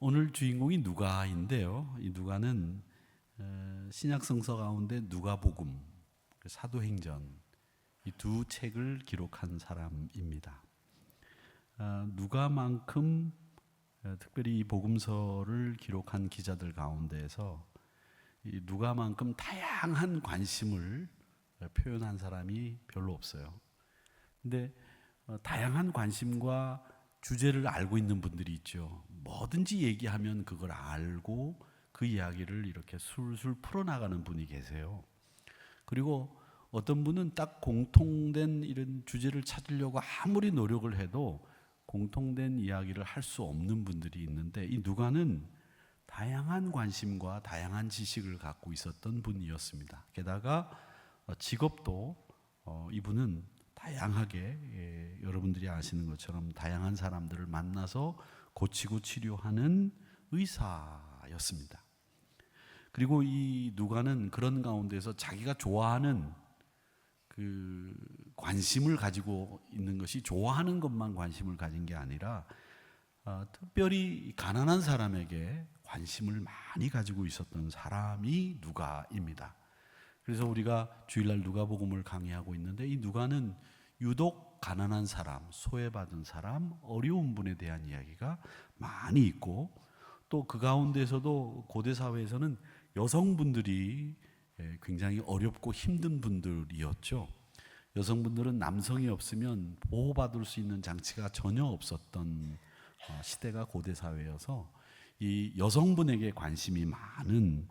오늘 주인공이 누가인데요. 이 누가는 신약 성서 가운데 누가복음, 사도행전 이 두 책을 기록한 사람입니다. 누가만큼 특별히 이 복음서를 기록한 기자들 가운데에서 이 누가만큼 다양한 관심을 표현한 사람이 별로 없어요. 근데 다양한 관심과 주제를 알고 있는 분들이 있죠. 뭐든지 얘기하면 그걸 알고 그 이야기를 이렇게 술술 풀어나가는 분이 계세요. 그리고 어떤 분은 딱 공통된 이런 주제를 찾으려고 아무리 노력을 해도 공통된 이야기를 할 수 없는 분들이 있는데, 이 누가는 다양한 관심과 다양한 지식을 갖고 있었던 분이었습니다. 게다가 직업도 이분은 다양하게, 여러분들이 아시는 것처럼 다양한 사람들을 만나서 고치고 치료하는 의사였습니다. 그리고 이 누가는 그런 가운데서 자기가 좋아하는 그 관심을 가지고 있는 것이 좋아하는 것만 관심을 가진 게 아니라 특별히 가난한 사람에게 관심을 많이 가지고 있었던 사람이 누가입니다. 그래서 우리가 주일날 누가복음을 강의하고 있는데, 이 누가는 유독 가난한 사람, 소외받은 사람, 어려운 분에 대한 이야기가 많이 있고, 또 그 가운데서도 고대 사회에서는 여성분들이 굉장히 어렵고 힘든 분들이었죠. 여성분들은 남성이 없으면 보호받을 수 있는 장치가 전혀 없었던 시대가 고대 사회여서 이 여성분에게 관심이 많은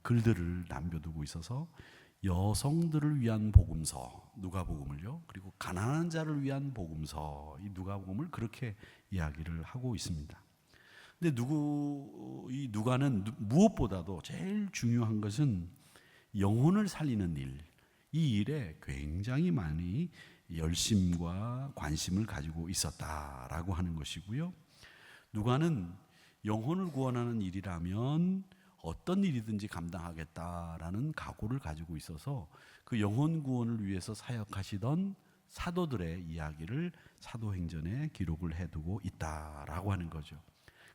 글들을 남겨두고 있어서 여성들을 위한 복음서 누가복음을요, 그리고 가난한 자를 위한 복음서 이 누가복음을 그렇게 이야기를 하고 있습니다. 근데 이 누가는 무엇보다도 제일 중요한 것은 영혼을 살리는 일, 이 일에 굉장히 많이 열심과 관심을 가지고 있었다라고 하는 것이고요. 누가는 영혼을 구원하는 일이라면 어떤 일이든지 감당하겠다라는 각오를 가지고 있어서 그 영혼 구원을 위해서 사역하시던 사도들의 이야기를 사도행전에 기록을 해두고 있다라고 하는 거죠.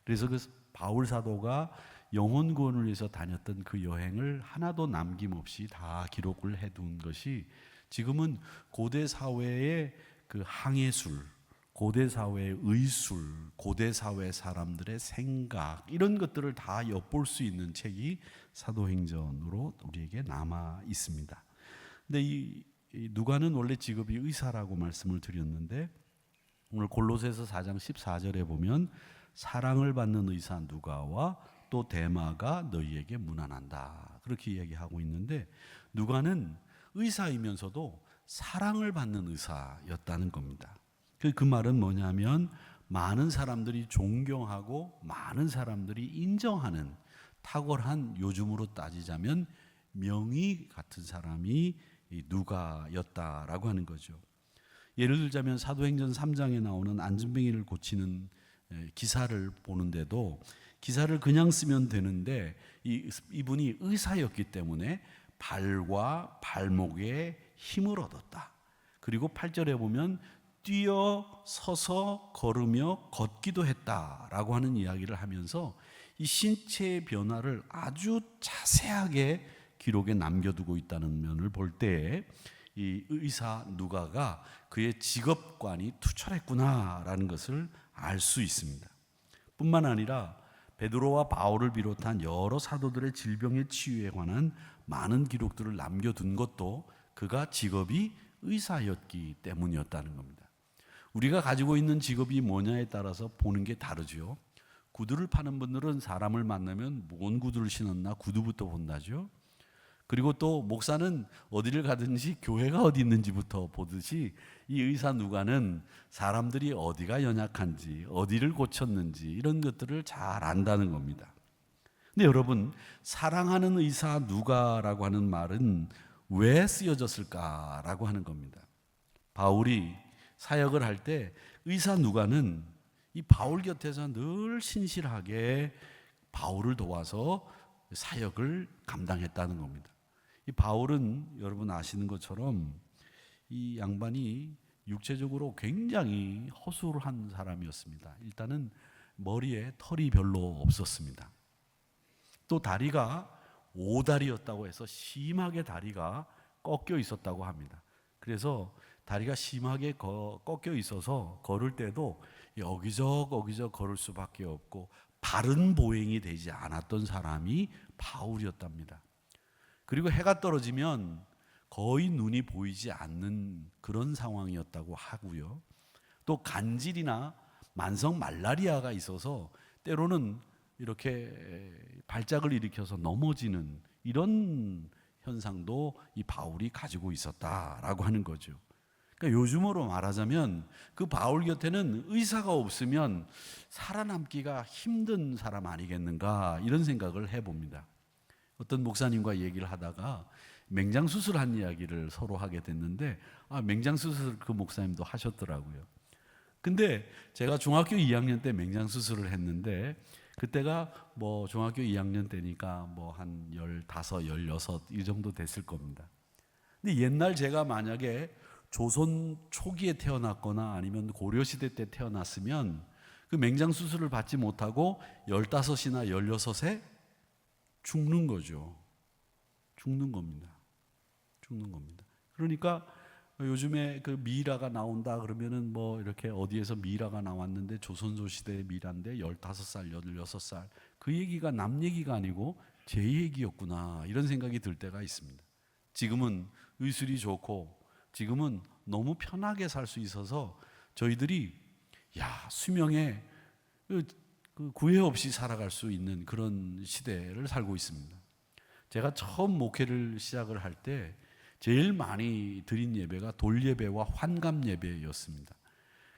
그래서 그 바울 사도가 영혼 구원을 위해서 다녔던 그 여행을 하나도 남김없이 다 기록을 해둔 것이 지금은 고대 사회의 그 항해술, 고대 사회의 의술, 고대 사회 사람들의 생각, 이런 것들을 다 엿볼 수 있는 책이 사도행전으로 우리에게 남아 있습니다. 근데 이 누가는 원래 직업이 의사라고 말씀을 드렸는데, 오늘 골로새서 4장 14절에 보면 사랑을 받는 의사 누가와 또 데마가 너희에게 문안한다, 그렇게 이야기하고 있는데, 누가는 의사이면서도 사랑을 받는 의사였다는 겁니다. 그 말은 뭐냐면 많은 사람들이 존경하고 많은 사람들이 인정하는 탁월한, 요즘으로 따지자면 명의 같은 사람이 누가였다라고 하는 거죠. 예를 들자면 사도행전 3장에 나오는 안진뱅이를 고치는 기사를 보는데도 기사를 그냥 쓰면 되는데 이분이 의사였기 때문에 발과 발목에 힘을 얻었다. 그리고 8절에 보면 뛰어 서서 걸으며 걷기도 했다라고 하는 이야기를 하면서 이 신체의 변화를 아주 자세하게 기록에 남겨두고 있다는 면을 볼 때 이 의사 누가가 그의 직업관이 투철했구나라는 것을 알 수 있습니다. 뿐만 아니라 베드로와 바울을 비롯한 여러 사도들의 질병의 치유에 관한 많은 기록들을 남겨둔 것도 그가 직업이 의사였기 때문이었다는 겁니다. 우리가 가지고 있는 직업이 뭐냐에 따라서 보는 게 다르죠. 구두를 파는 분들은 사람을 만나면 뭔 구두를 신었나 구두부터 본다죠. 그리고 또 목사는 어디를 가든지 교회가 어디 있는지부터 보듯이 이 의사 누가는 사람들이 어디가 연약한지, 어디를 고쳤는지 이런 것들을 잘 안다는 겁니다. 근데 여러분, 사랑하는 의사 누가라고 하는 말은 왜 쓰여졌을까라고 하는 겁니다. 바울이 사역을 할 때 의사 누가는 이 바울 곁에서 늘 신실하게 바울을 도와서 사역을 감당했다는 겁니다. 이 바울은 여러분 아시는 것처럼 이 양반이 육체적으로 굉장히 허술한 사람이었습니다. 일단은 머리에 털이 별로 없었습니다. 또 다리가 오다리였다고 해서 심하게 다리가 꺾여 있었다고 합니다. 그래서 다리가 심하게 꺾여 있어서 걸을 때도 여기저기 걸을 수밖에 없고 바른 보행이 되지 않았던 사람이 바울이었답니다. 그리고 해가 떨어지면 거의 눈이 보이지 않는 그런 상황이었다고 하고요. 또 간질이나 만성 말라리아가 있어서 때로는 이렇게 발작을 일으켜서 넘어지는 이런 현상도 이 바울이 가지고 있었다라고 하는 거죠. 그러니까 요즘으로 말하자면 그 바울 곁에는 의사가 없으면 살아남기가 힘든 사람 아니겠는가 이런 생각을 해봅니다. 어떤 목사님과 얘기를 하다가 맹장수술한 이야기를 서로 하게 됐는데 맹장수술 그 목사님도 하셨더라고요. 근데 제가 중학교 2학년 때 맹장수술을 했는데 그때가 뭐 중학교 2학년 때니까 뭐 한 15, 16 이 정도 됐을 겁니다. 근데 옛날 제가 만약에 조선 초기에 태어났거나 아니면 고려시대 때 태어났으면 그 맹장수술을 받지 못하고 15이나 16에 죽는 거죠. 죽는 겁니다. 그러니까 요즘에 그 미이라가 나온다 그러면은 뭐 이렇게 어디에서 미이라가 나왔는데 조선조 시대의 미이라인데 15살, 16살 그 얘기가 남 얘기가 아니고 제 얘기였구나 이런 생각이 들 때가 있습니다. 지금은 의술이 좋고 지금은 너무 편하게 살 수 있어서 저희들이 수명에 그 구애 없이 살아갈 수 있는 그런 시대를 살고 있습니다. 제가 처음 목회를 시작을 할 때 제일 많이 드린 예배가 돌예배와 환갑예배였습니다.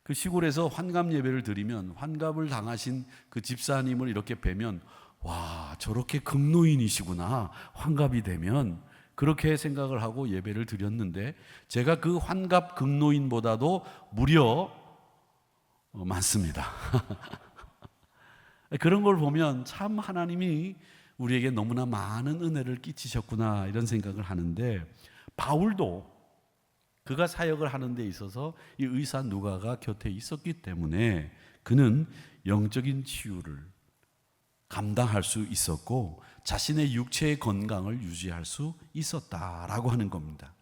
그 시골에서 환갑예배를 드리면 환갑을 당하신 그 집사님을 이렇게 뵈면 와, 저렇게 극노인이시구나 환갑이 되면 그렇게 생각을 하고 예배를 드렸는데 제가 그 환갑 극노인보다도 무려 많습니다. 그런 걸 보면 참 하나님이 우리에게 너무나 많은 은혜를 끼치셨구나 이런 생각을 하는데 바울도 그가 사역을 하는 데 있어서 이 의사 누가가 곁에 있었기 때문에 그는 영적인 치유를 감당할 수 있었고 자신의 육체의 건강을 유지할 수 있었다라고 하는 겁니다.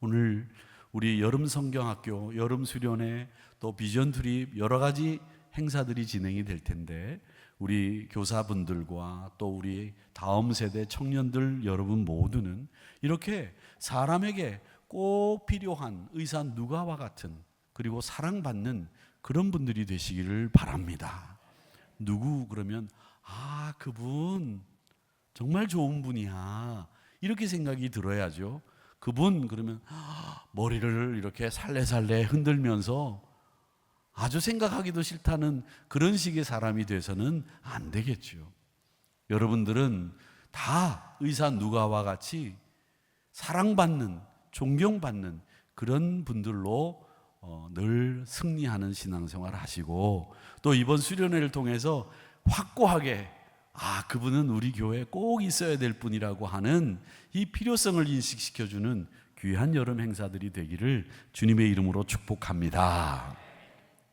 오늘 우리 여름 성경학교, 여름 수련회, 또 비전 트립 여러 가지 행사들이 진행이 될 텐데 우리 교사분들과 또 우리 다음 세대 청년들 여러분 모두는 이렇게 사람에게 꼭 필요한 의사 누가와 같은 그리고 사랑받는 그런 분들이 되시기를 바랍니다. 누구 그러면 그분 정말 좋은 분이야 이렇게 생각이 들어야죠. 그분 그러면 머리를 이렇게 살래살래 흔들면서 아주 생각하기도 싫다는 그런 식의 사람이 돼서는 안 되겠죠. 여러분들은 다 의사 누가와 같이 사랑받는, 존경받는 그런 분들로 늘 승리하는 신앙생활을 하시고 또 이번 수련회를 통해서 확고하게 그분은 우리 교회에 꼭 있어야 될 분이라고 하는 이 필요성을 인식시켜주는 귀한 여름 행사들이 되기를 주님의 이름으로 축복합니다.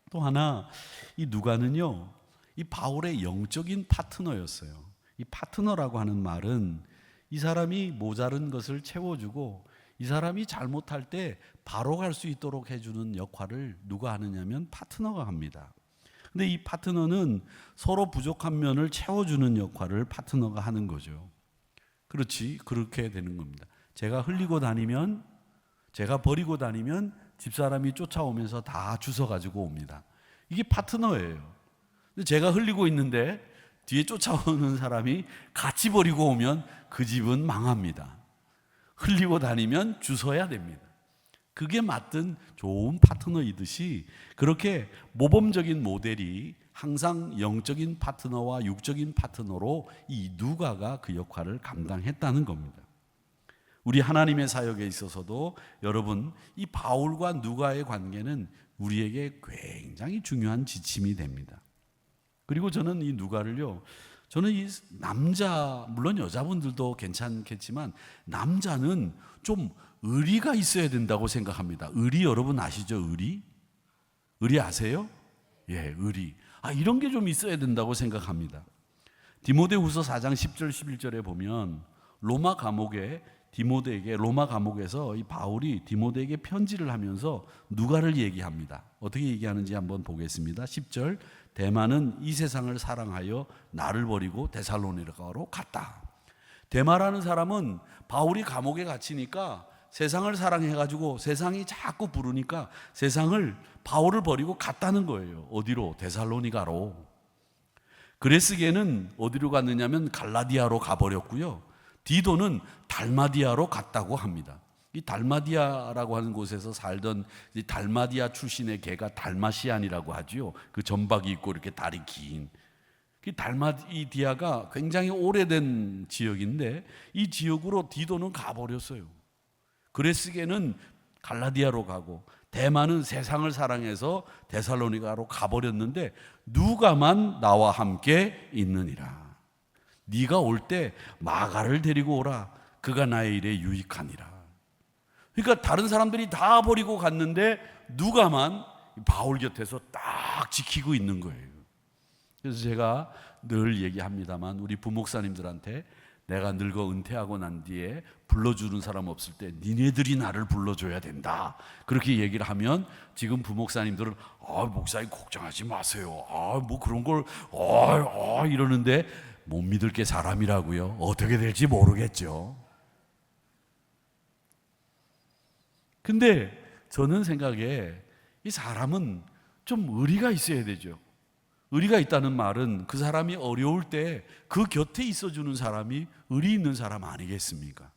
또 하나 이 누가는요 이 바울의 영적인 파트너였어요. 이 파트너라고 하는 말은 이 사람이 모자른 것을 채워주고 이 사람이 잘못할 때 바로 갈 수 있도록 해주는 역할을 누가 하느냐면 파트너가 합니다. 근데 이 파트너는 서로 부족한 면을 채워주는 역할을 파트너가 하는 거죠. 그렇지, 그렇게 되는 겁니다. 제가 흘리고 다니면, 제가 버리고 다니면 집사람이 쫓아오면서 다 주워 가지고 옵니다. 이게 파트너예요. 근데 제가 흘리고 있는데 뒤에 쫓아오는 사람이 같이 버리고 오면 그 집은 망합니다. 흘리고 다니면 주워야 됩니다. 그게 맞든 좋은 파트너이듯이 그렇게 모범적인 모델이 항상 영적인 파트너와 육적인 파트너로 이 누가가 그 역할을 감당했다는 겁니다. 우리 하나님의 사역에 있어서도 여러분 이 바울과 누가의 관계는 우리에게 굉장히 중요한 지침이 됩니다. 그리고 저는 이 누가를요, 저는 이 남자, 물론 여자분들도 괜찮겠지만 남자는 좀 의리가 있어야 된다고 생각합니다. 의리 여러분 아시죠? 의리? 의리 아세요? 예, 의리. 이런 게 좀 있어야 된다고 생각합니다. 디모데후서 4장 10절 11절에 보면 로마 감옥에서 이 바울이 디모데에게 편지를 하면서 누가를 얘기합니다. 어떻게 얘기하는지 한번 보겠습니다. 10절, 데마는 이 세상을 사랑하여 나를 버리고 데살로니가로 갔다. 데마라는 사람은 바울이 감옥에 갇히니까 세상을 사랑해가지고 세상이 자꾸 부르니까 세상을 바울을 버리고 갔다는 거예요. 어디로? 데살로니가로. 그레스게는 어디로 갔느냐면 갈라디아로 가버렸고요. 디도는 달마디아로 갔다고 합니다. 이 달마디아라고 하는 곳에서 살던 이 달마디아 출신의 개가 달마시안이라고 하죠. 그 점박이 있고 이렇게 다리 긴. 이 달마디아가 굉장히 오래된 지역인데 이 지역으로 디도는 가버렸어요. 그레스게는 갈라디아로 가고 데마는 세상을 사랑해서 데살로니가로 가버렸는데 누가만 나와 함께 있느니라. 네가 올 때 마가를 데리고 오라. 그가 나의 일에 유익하니라. 그러니까 다른 사람들이 다 버리고 갔는데 누가만 바울 곁에서 딱 지키고 있는 거예요. 그래서 제가 늘 얘기합니다만 우리 부목사님들한테 내가 늙어 은퇴하고 난 뒤에 불러주는 사람 없을 때 니네들이 나를 불러줘야 된다. 그렇게 얘기를 하면 지금 부목사님들은 목사님 걱정하지 마세요. 뭐 그런 걸 이러는데 못 믿을 게 사람이라고요. 어떻게 될지 모르겠죠. 근데 저는 생각에 이 사람은 좀 의리가 있어야 되죠. 의리가 있다는 말은 그 사람이 어려울 때 그 곁에 있어주는 사람이 의리 있는 사람 아니겠습니까?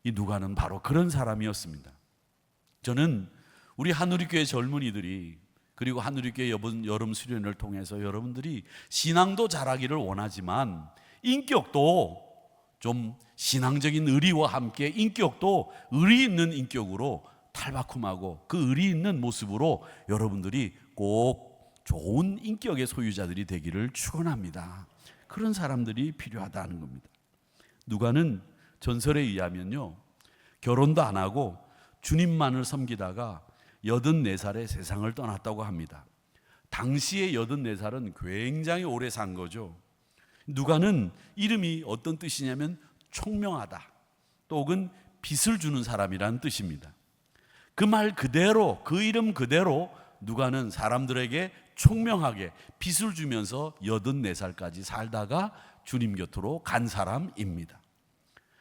이 누가는 바로 그런 사람이었습니다. 저는 우리 한우리교회 젊은이들이 그리고 한우리교회 여름 수련을 통해서 여러분들이 신앙도 잘하기를 원하지만 인격도 좀 신앙적인 의리와 함께 인격도 의리 있는 인격으로 탈바꿈하고 그 의리 있는 모습으로 여러분들이 꼭 좋은 인격의 소유자들이 되기를 축원합니다. 그런 사람들이 필요하다는 겁니다. 누가는 전설에 의하면요, 결혼도 안 하고 주님만을 섬기다가 84살에 세상을 떠났다고 합니다. 당시에 84살은 굉장히 오래 산 거죠. 누가는 이름이 어떤 뜻이냐면 총명하다, 또 혹은 빛을 주는 사람이라는 뜻입니다. 그 말 그대로, 그 이름 그대로 누가는 사람들에게 총명하게 빛을 주면서 84살까지 살다가 주님 곁으로 간 사람입니다.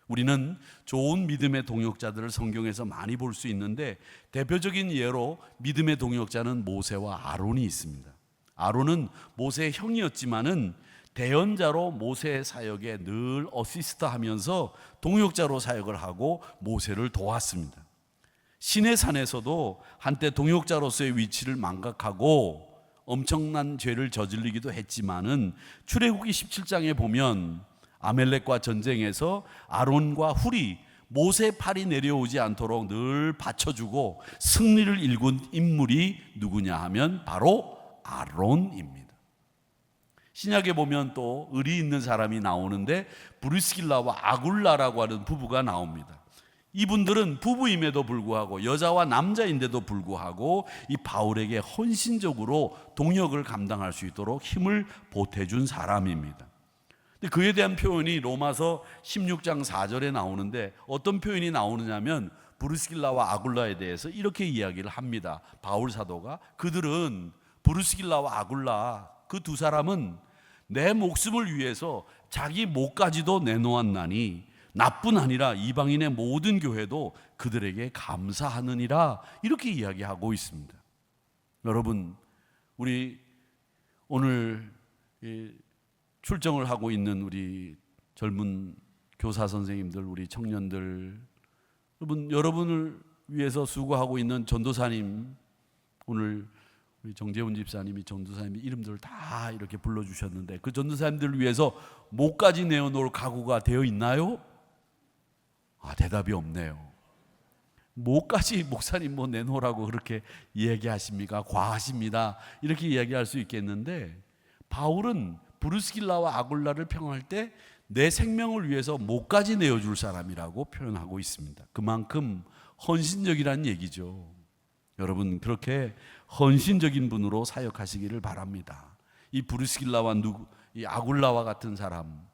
우리는 좋은 믿음의 동역자들을 성경에서 많이 볼 수 있는데 대표적인 예로 믿음의 동역자는 모세와 아론이 있습니다. 아론은 모세의 형이었지만은 대언자로 모세의 사역에 늘 어시스트하면서 동역자로 사역을 하고 모세를 도왔습니다. 시내산에서도 한때 동역자로서의 위치를 망각하고 엄청난 죄를 저질리기도 했지만은 출애굽기 17장에 보면 아멜렉과 전쟁에서 아론과 훌이 모세 팔이 내려오지 않도록 늘 받쳐주고 승리를 일군 인물이 누구냐 하면 바로 아론입니다. 신약에 보면 또 의리 있는 사람이 나오는데 브리스길라와 아굴라라고 하는 부부가 나옵니다. 이분들은 부부임에도 불구하고 여자와 남자인데도 불구하고 이 바울에게 헌신적으로 동역을 감당할 수 있도록 힘을 보태준 사람입니다. 근데 그에 대한 표현이 로마서 16장 4절에 나오는데 어떤 표현이 나오느냐면 브리스길라와 아굴라에 대해서 이렇게 이야기를 합니다. 바울 사도가 그들은 브리스길라와 아굴라 그 두 사람은 내 목숨을 위해서 자기 목까지도 내놓았나니 나뿐 아니라 이방인의 모든 교회도 그들에게 감사하느니라 이렇게 이야기하고 있습니다. 여러분, 우리 오늘 출정을 하고 있는 우리 젊은 교사 선생님들, 우리 청년들, 여러분을 위해서 수고하고 있는 전도사님, 오늘 우리 정재훈 집사님이 전도사님 이름들을 다 이렇게 불러주셨는데 그 전도사님들을 위해서 목까지 내어놓을 각오가 되어 있나요? 대답이 없네요. 뭐까지 목사님 내놓으라고 그렇게 이야기하십니까? 과하십니다. 이렇게 이야기할 수 있겠는데 바울은 브리스길라와 아굴라를 평할 때 내 생명을 위해서 목까지 내어줄 사람이라고 표현하고 있습니다. 그만큼 헌신적이라는 얘기죠. 여러분 그렇게 헌신적인 분으로 사역하시기를 바랍니다. 이 브리스길라와 이 아굴라와 같은 사람,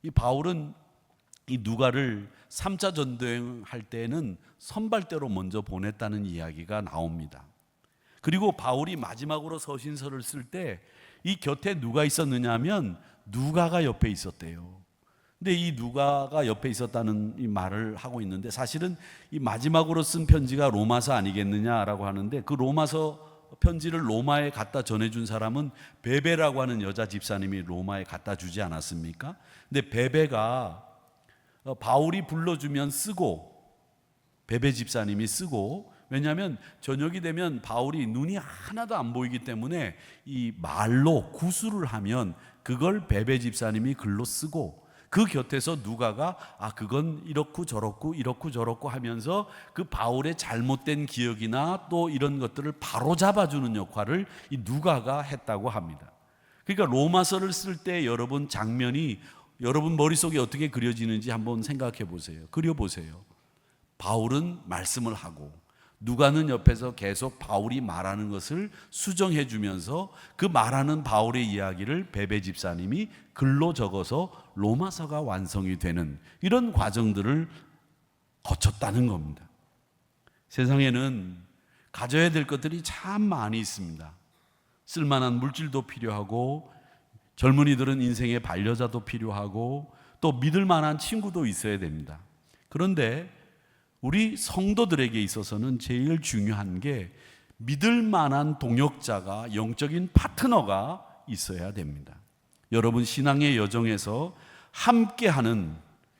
이 바울은 이 누가를 3차 전도행할 때에는 선발대로 먼저 보냈다는 이야기가 나옵니다. 그리고 바울이 마지막으로 서신서를 쓸 때 이 곁에 누가 있었느냐 하면 누가가 옆에 있었대요. 근데 이 누가가 옆에 있었다는 이 말을 하고 있는데, 사실은 이 마지막으로 쓴 편지가 로마서 아니겠느냐라고 하는데, 그 로마서 편지를 로마에 갖다 전해준 사람은 베베라고 하는 여자 집사님이 로마에 갖다 주지 않았습니까? 근데 베베가 바울이 불러주면 쓰고, 베베 집사님이 쓰고, 왜냐하면 저녁이 되면 바울이 눈이 하나도 안 보이기 때문에 이 말로 구술을 하면 그걸 베베 집사님이 글로 쓰고, 그 곁에서 누가가 그건 이렇고 저렇고 하면서 그 바울의 잘못된 기억이나 또 이런 것들을 바로 잡아주는 역할을 이 누가가 했다고 합니다. 그러니까 로마서를 쓸 때 여러분 장면이 여러분 머릿속에 어떻게 그려지는지 한번 생각해 보세요. 그려보세요. 바울은 말씀을 하고 누가는 옆에서 계속 바울이 말하는 것을 수정해 주면서 그 말하는 바울의 이야기를 베베 집사님이 글로 적어서 로마서가 완성이 되는 이런 과정들을 거쳤다는 겁니다. 세상에는 가져야 될 것들이 참 많이 있습니다. 쓸만한 물질도 필요하고, 젊은이들은 인생의 반려자도 필요하고, 또 믿을 만한 친구도 있어야 됩니다. 그런데 우리 성도들에게 있어서는 제일 중요한 게 믿을 만한 동역자가, 영적인 파트너가 있어야 됩니다. 여러분 신앙의 여정에서 함께하는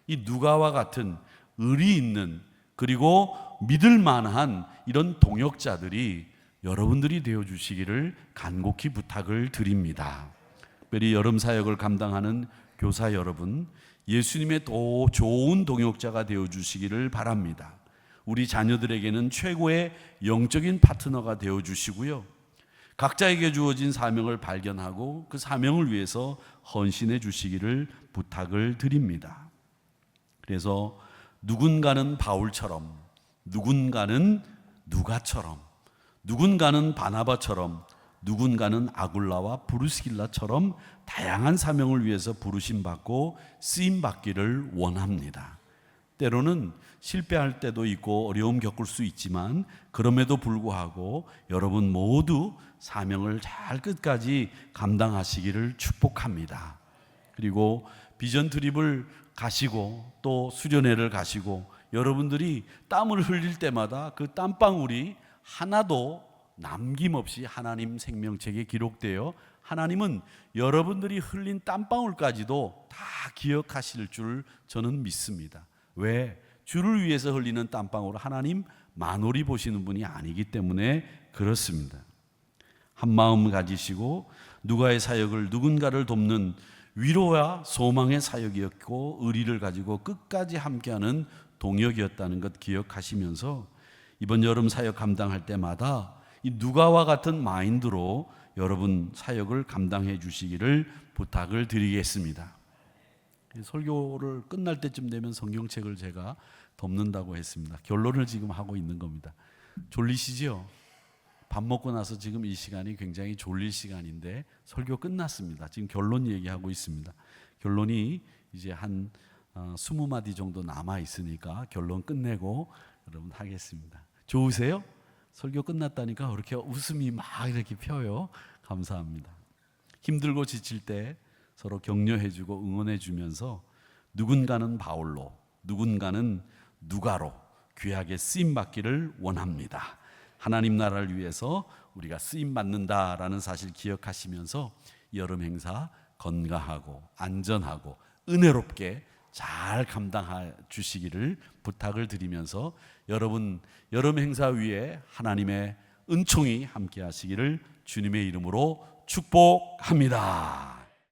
이 누가와 같은 의리 있는, 그리고 믿을 만한 이런 동역자들이 여러분들이 되어주시기를 간곡히 부탁을 드립니다. 특별히 여름 사역을 감당하는 교사 여러분, 예수님의 더 좋은 동역자가 되어주시기를 바랍니다. 우리 자녀들에게는 최고의 영적인 파트너가 되어주시고요, 각자에게 주어진 사명을 발견하고 그 사명을 위해서 헌신해 주시기를 부탁을 드립니다. 그래서 누군가는 바울처럼, 누군가는 누가처럼, 누군가는 바나바처럼, 누군가는 아굴라와 브루스길라처럼 다양한 사명을 위해서 부르심 받고 쓰임 받기를 원합니다. 때로는 실패할 때도 있고 어려움 겪을 수 있지만, 그럼에도 불구하고 여러분 모두 사명을 잘 끝까지 감당하시기를 축복합니다. 그리고 비전 트립을 가시고 또 수련회를 가시고 여러분들이 땀을 흘릴 때마다 그 땀방울이 하나도 남김없이 하나님 생명책에 기록되어 하나님은 여러분들이 흘린 땀방울까지도 다 기억하실 줄 저는 믿습니다. 왜? 주를 위해서 흘리는 땀방울을 하나님 만홀히 보시는 분이 아니기 때문에 그렇습니다. 한 마음 가지시고 누가의 사역을, 누군가를 돕는 위로와 소망의 사역이었고 의리를 가지고 끝까지 함께하는 동역이었다는 것 기억하시면서 이번 여름 사역 감당할 때마다 이 누가와 같은 마인드로 여러분 사역을 감당해 주시기를 부탁을 드리겠습니다. 설교를 끝날 때쯤 되면 성경책을 제가 덮는다고 했습니다. 결론을 지금 하고 있는 겁니다. 졸리시죠? 밥 먹고 나서 지금 이 시간이 굉장히 졸릴 시간인데 설교 끝났습니다. 지금 결론 얘기하고 있습니다. 결론이 이제 한 20마디 정도 남아 있으니까 결론 끝내고 여러분 하겠습니다. 좋으세요? 설교 끝났다니까 그렇게 웃음이 막 이렇게 펴요. 감사합니다. 힘들고 지칠 때 서로 격려해주고 응원해주면서 누군가는 바울로, 누군가는 누가로 귀하게 쓰임받기를 원합니다. 하나님 나라를 위해서 우리가 쓰임받는다라는 사실 기억하시면서 여름 행사 건강하고 안전하고 은혜롭게 잘 감당해 주시기를 부탁을 드리면서 여러분 여름 행사 위에 하나님의 은총이 함께 하시기를 주님의 이름으로 축복합니다.